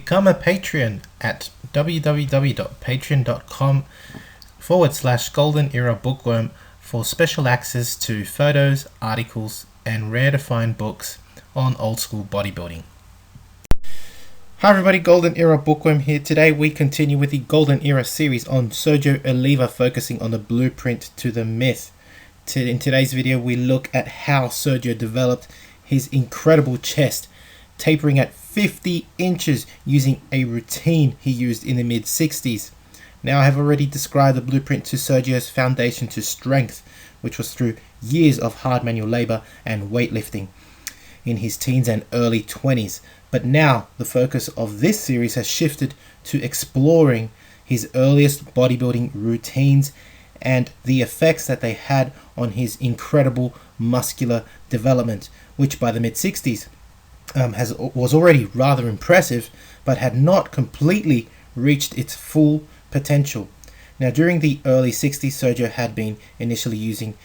Become a Patreon at www.patreon.com/Golden Era Bookworm for special access to photos, articles, and rare to find books on old school bodybuilding. Hi everybody, Golden Era Bookworm here. Today we continue with the Golden Era series on Sergio Oliva, focusing on the blueprint to the myth. In today's video we look at how Sergio developed his incredible chest, tapering at 50 inches using a routine he used in the mid-60s. Now, I have already described the blueprint to Sergio's foundation to strength, which was through years of hard manual labor and weightlifting in his teens and early 20s. But now the focus of this series has shifted to exploring his earliest bodybuilding routines and the effects that they had on his incredible muscular development, which by the mid-60s was already rather impressive, but had not completely reached its full potential. Now, during the early 60s, Sergio had been initially using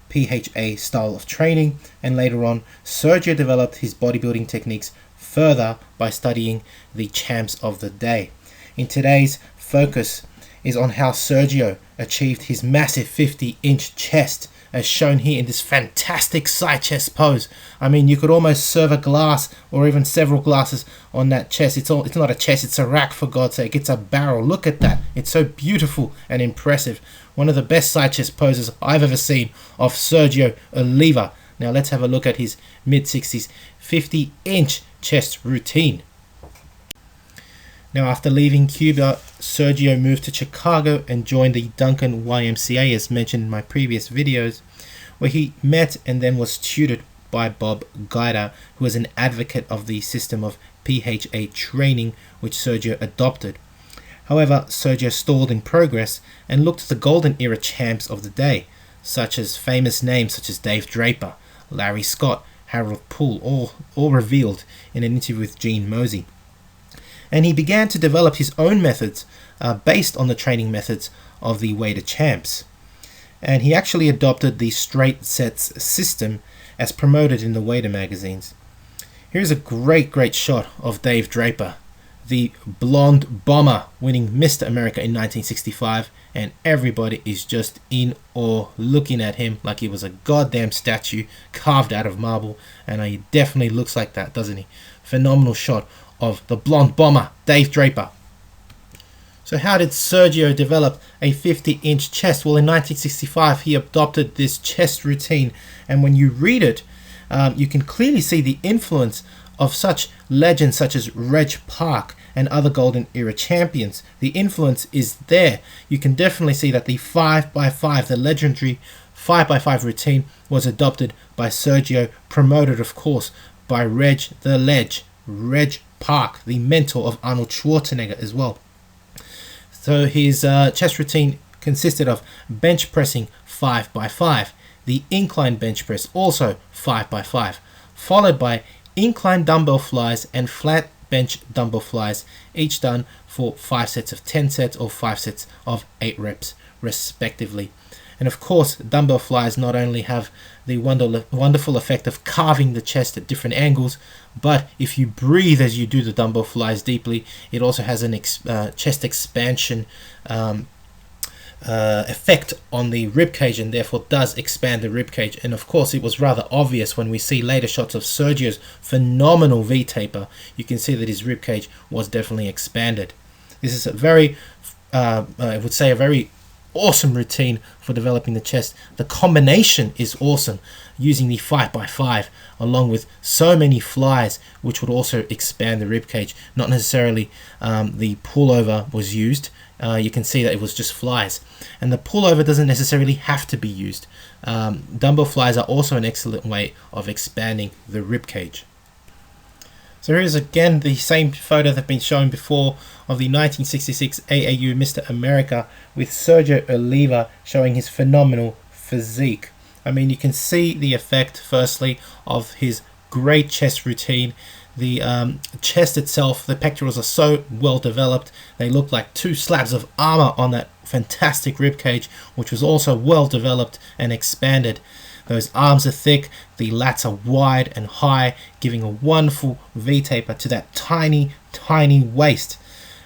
PHA style of training, and later on, Sergio developed his bodybuilding techniques further by studying the champs of the day. In today's focus is on how Sergio achieved his massive 50-inch chest, as shown here in this fantastic side chest pose. I mean, you could almost serve a glass or even several glasses on that chest. It's not a chest, it's a rack, for God's sake. It's a barrel. Look at that. It's so beautiful and impressive. One of the best side chest poses I've ever seen of Sergio Oliva. Now let's have a look at his mid-60s 50-inch chest routine. Now, after leaving Cuba, Sergio moved to Chicago and joined the Duncan YMCA, as mentioned in my previous videos, where he met and then was tutored by Bob Guida, who was an advocate of the system of PHA training which Sergio adopted. However, Sergio stalled in progress and looked to the golden era champs of the day, such as famous names such as Dave Draper, Larry Scott, Harold Poole, all revealed in an interview with Gene Mosey. And he began to develop his own methods based on the training methods of the weighted champs. And he actually adopted the straight sets system as promoted in the weighter magazines. Here's a great shot of Dave Draper, the blonde bomber winning Mr. America in 1965, and everybody is just in awe looking at him like he was a goddamn statue carved out of marble, and he definitely looks like that, doesn't he? Phenomenal shot of the blonde bomber, Dave Draper. So how did Sergio develop a 50-inch chest? Well, in 1965 he adopted this chest routine, and when you read it, you can clearly see the influence of such legends such as Reg Park and other golden era champions. The influence is there. You can definitely see that the 5x5, the legendary 5x5 routine, was adopted by Sergio, promoted of course by Reg Park, the mentor of Arnold Schwarzenegger as well. So his chest routine consisted of bench pressing 5x5, the incline bench press also 5x5, followed by incline dumbbell flies and flat bench dumbbell flies, each done for 5 sets of 10 sets or 5 sets of 8 reps respectively. And of course, dumbbell flies not only have the wonderful effect of carving the chest at different angles, but if you breathe as you do the dumbbell flies deeply, it also has an chest expansion effect on the rib cage, and therefore does expand the rib cage. And of course, it was rather obvious when we see later shots of Sergio's phenomenal V-taper. You can see that his rib cage was definitely expanded. This is a very, I would say, a very awesome routine for developing the chest. The combination is awesome, using the 5x5 along with so many flies, which would also expand the rib cage. Not necessarily the pullover was used. You can see that it was just flies, and the pullover doesn't necessarily have to be used. Dumbbell flies are also an excellent way of expanding the rib cage. So here's again the same photo that's been shown before of the 1966 AAU Mr. America, with Sergio Oliva showing his phenomenal physique. I mean, you can see the effect firstly of his great chest routine. The chest itself, the pectorals are so well developed, they look like 2 slabs of armor on that fantastic rib cage, which was also well developed and expanded. Those arms are thick, the lats are wide and high, giving a wonderful V-taper to that tiny tiny waist.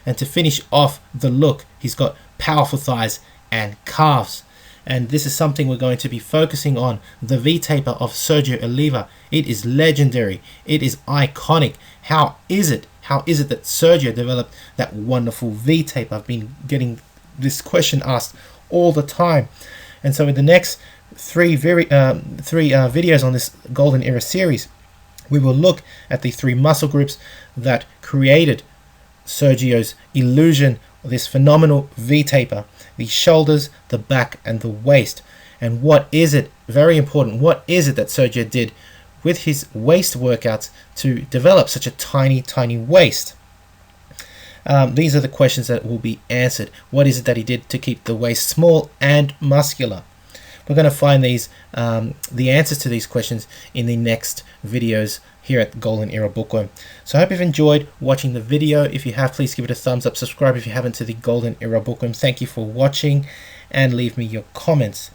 And to finish off the look, he's got powerful thighs and calves. And this is something we're going to be focusing on, the V-taper of Sergio Oliva. It is legendary. It is iconic. How is it that Sergio developed that wonderful V-taper? I've been getting this question asked all the time. And so in the next three videos on this Golden Era series, we will look at the 3 muscle groups that created Sergio's illusion, this phenomenal V-taper: the shoulders, the back, and the waist. And what is it, very important, what is it that Sergio did with his waist workouts to develop such a tiny waist? These are the questions that will be answered. What is it that he did to keep the waist small and muscular? We're going to find these the answers to these questions in the next videos here at Golden Era Bookworm. So I hope you've enjoyed watching the video. If you have, please give it a thumbs up. Subscribe if you haven't to the Golden Era Bookworm. Thank you for watching, and leave me your comments.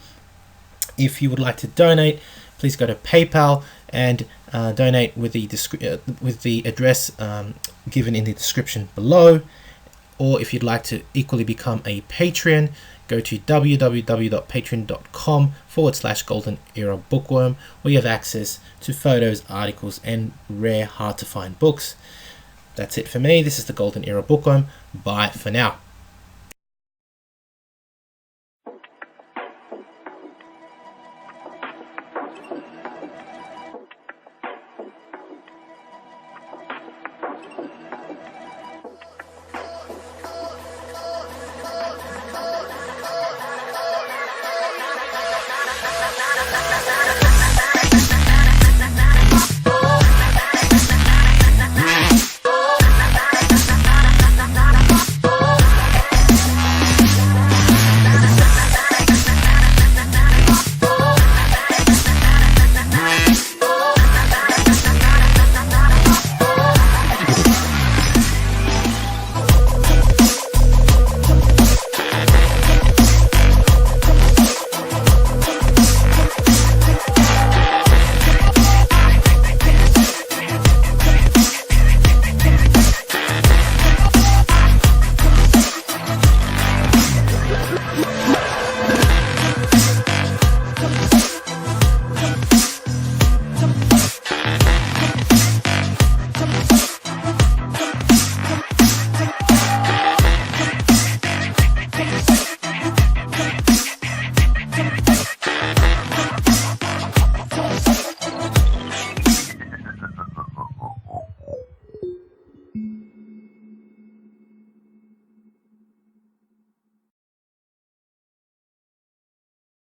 If you would like to donate, please go to PayPal and donate with the address given in the description below. Or if you'd like to equally become a Patreon, go to www.patreon.com/Golden Era Bookworm, where you have access to photos, articles, and rare, hard to find books. That's it for me. This is the Golden Era Bookworm. Bye for now.